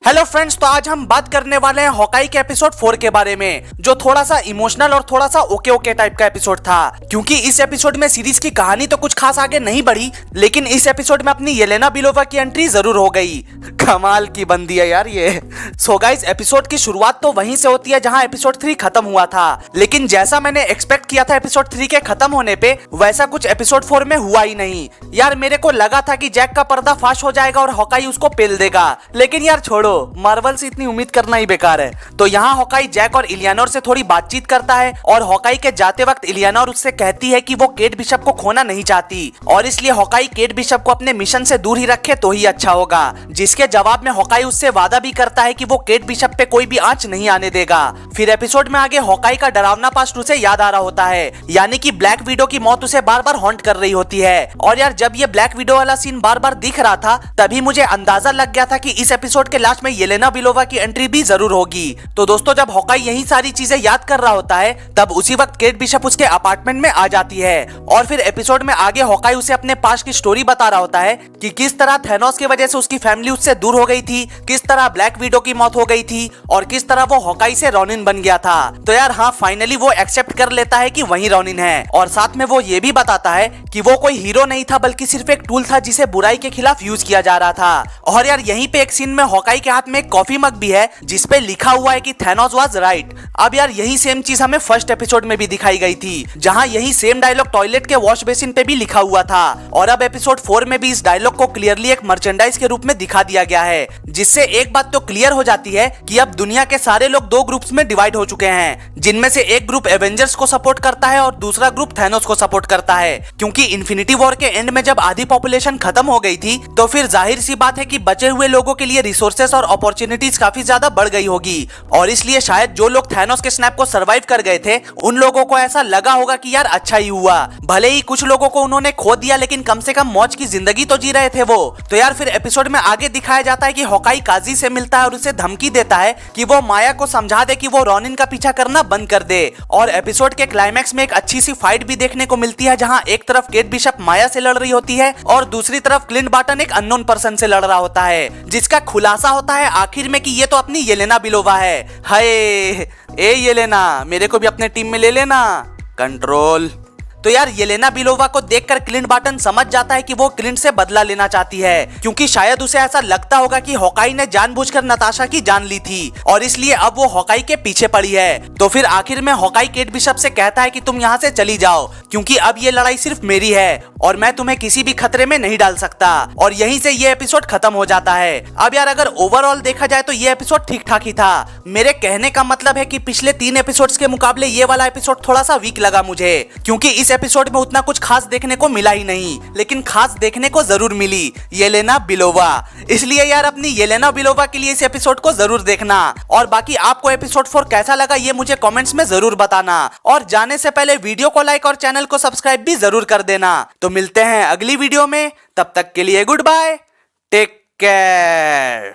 Hello friends, तो आज हम बात करने वाले हैं हॉकाई के एपिसोड 4 के बारे में, जो थोड़ा सा इमोशनल और थोड़ा सा ओके ओके टाइप का एपिसोड था। क्योंकि इस एपिसोड में सीरीज की कहानी तो कुछ खास आगे नहीं बढ़ी, लेकिन इस एपिसोड में अपनी येलेना बिलोवा की एंट्री जरूर हो गई। कमाल की बंदी है यार ये। सो गाइस, एपिसोड की शुरुआत तो वहीं से होती है जहां एपिसोड 3 खत्म हुआ था, लेकिन जैसा मैंने एक्सपेक्ट किया था एपिसोड 3 के खत्म होने पे, वैसा कुछ एपिसोड 4 में हुआ ही नहीं। यार मेरे को लगा था कि जैक का पर्दा फाश हो जाएगा और हॉकाई उसको पेल देगा, लेकिन यार छोड़ो, मार्वल से इतनी उम्मीद करना ही बेकार है। तो यहाँ हॉकाई जैक और इलियानोर से थोड़ी बातचीत करता है और हॉकाई के जाते वक्त इलियानोर उससे कहती है कि वो केट बिशप को खोना नहीं चाहती और इसलिए हॉकाई केट बिशप को अपने मिशन से दूर ही रखे तो ही अच्छा होगा। जिसके जवाब में हॉकाई उससे वादा भी करता है कि वो केट बिशप पे कोई भी आंच नहीं आने देगा। फिर एपिसोड में आगे हॉकाई का डरावना पास्ट उसे याद आ रहा होता है, यानी कि ब्लैक विडो की मौत उसे बार बार हॉन्ट कर रही होती है। और यार जब ये ब्लैक विडो वाला सीन बार बार दिख रहा था, तभी मुझे अंदाजा लग गया था कि इस एपिसोड के लास्ट में येलेना बिलोवा की एंट्री भी जरूर होगी। तो दोस्तों, जब हॉकाई यही सारी चीजें याद कर रहा होता है, तब उसी वक्त केट बिशप उसके अपार्टमेंट में आ जाती है। और फिर एपिसोड में आगे हॉकाई उसे अपने पास्ट की स्टोरी बता रहा होता है कि किस तरह थैनोस की वजह से उसकी फैमिली उससे दूर हो गई थी, किस तरह ब्लैक विडो की मौत हो गई थी और किस तरह वो हॉकाई से रॉनिन बन गया था। तो यार हाँ, फाइनली वो एक्सेप्ट कर लेता है कि वही रॉनिन है, और साथ में वो ये भी बताता है कि वो कोई हीरो नहीं था बल्कि सिर्फ एक टूल था जिसे बुराई के खिलाफ यूज किया जा रहा था। और यार यहीं पे एक सीन में हॉकाई के हाथ में एक कॉफी मग भी है जिसपे लिखा हुआ है कि थैनोस वाज राइट। अब यार यही सेम चीज हमें फर्स्ट एपिसोड में भी दिखाई गई थी, जहां यही सेम डायलॉग टॉयलेट के वॉश बेसिन पे भी लिखा हुआ था। और अब एपिसोड 4 में भी इस डायलॉग को क्लियरली एक मर्चेंडाइज के रूप में दिखा दिया गया है, जिससे एक बात तो क्लियर हो जाती है कि अब दुनिया के सारे लोग दो ग्रुप्स में डिवाइड हो चुके हैं, जिनमें से एक ग्रुप एवेंजर्स को सपोर्ट करता है और दूसरा ग्रुप थैनोस को सपोर्ट करता है। क्योंकि इन्फिनिटी वॉर के एंड में जब आधी पॉपुलेशन खत्म हो गई थी, तो फिर जाहिर सी बात है कि बचे हुए लोगों के लिए रिसोर्सेस और अपॉर्चुनिटीज काफी ज्यादा बढ़ गई होगी। और इसलिए शायद जो लोग थैनोस के स्नैप को सरवाइव कर गए थे, उन लोगों को ऐसा लगा होगा कि यार अच्छा ही हुआ, भले ही कुछ लोगों को उन्होंने खो दिया, लेकिन कम से कम मौज की जिंदगी तो जी रहे थे वो। तो यार फिर एपिसोड में आगे दिखाया जाता है कि हॉकाई काजी से मिलता है और उसे धमकी देता है कि वो माया को समझा दे कि वो रॉनिन का पीछा करना बंद कर दे। और एपिसोड के क्लाइमैक्स में एक अच्छी सी फाइट भी देखने को मिलती है, जहां एक तरफ केट बिशप माया से लड़ रही होती है और दूसरी तरफ क्लिंट बार्टन एक अननोन पर्सन से लड़ रहा होता है, जिसका खुलासा होता है आखिर में कि ये तो अपनी येलेना बिलोवा है। हाय ए येलेना, मेरे को भी अपने टीम में ले लेना, कंट्रोल। तो यार येलेना बिलोवा को देखकर क्लिंट बार्टन समझ जाता है कि वो क्लिंट से बदला लेना चाहती है, क्योंकि शायद उसे ऐसा लगता होगा कि हॉकाई ने जानबूझकर नताशा की जान ली थी और इसलिए अब वो हॉकाई के पीछे पड़ी है। तो फिर आखिर में हॉकाई केट बिशप से कहता है कि तुम यहाँ से चली जाओ, क्योंकि अब ये लड़ाई सिर्फ मेरी है और मैं तुम्हें किसी भी खतरे में नहीं डाल सकता। और यहीं से ये एपिसोड खत्म हो जाता है। अब यार अगर ओवरऑल देखा जाए तो ये एपिसोड ठीक ठाक ही था। मेरे कहने का मतलब है कि पिछले 3 एपिसोड्स के मुकाबले ये वाला एपिसोड थोड़ा सा वीक लगा मुझे, क्योंकि इस एपिसोड में उतना कुछ खास देखने को मिला ही नहीं, लेकिन खास देखने को जरूर मिली येलेना बिलोवा। इसलिए यार अपनी येलेना बिलोवा के लिए इस एपिसोड को जरूर देखना। और बाकी आपको एपिसोड 4 कैसा लगा ये मुझे कमेंट्स में जरूर बताना, और जाने से पहले वीडियो को लाइक और चैनल को सब्सक्राइब भी जरूर कर देना। तो मिलते हैं अगली वीडियो में, तब तक के लिए गुड बाय, टेक केयर।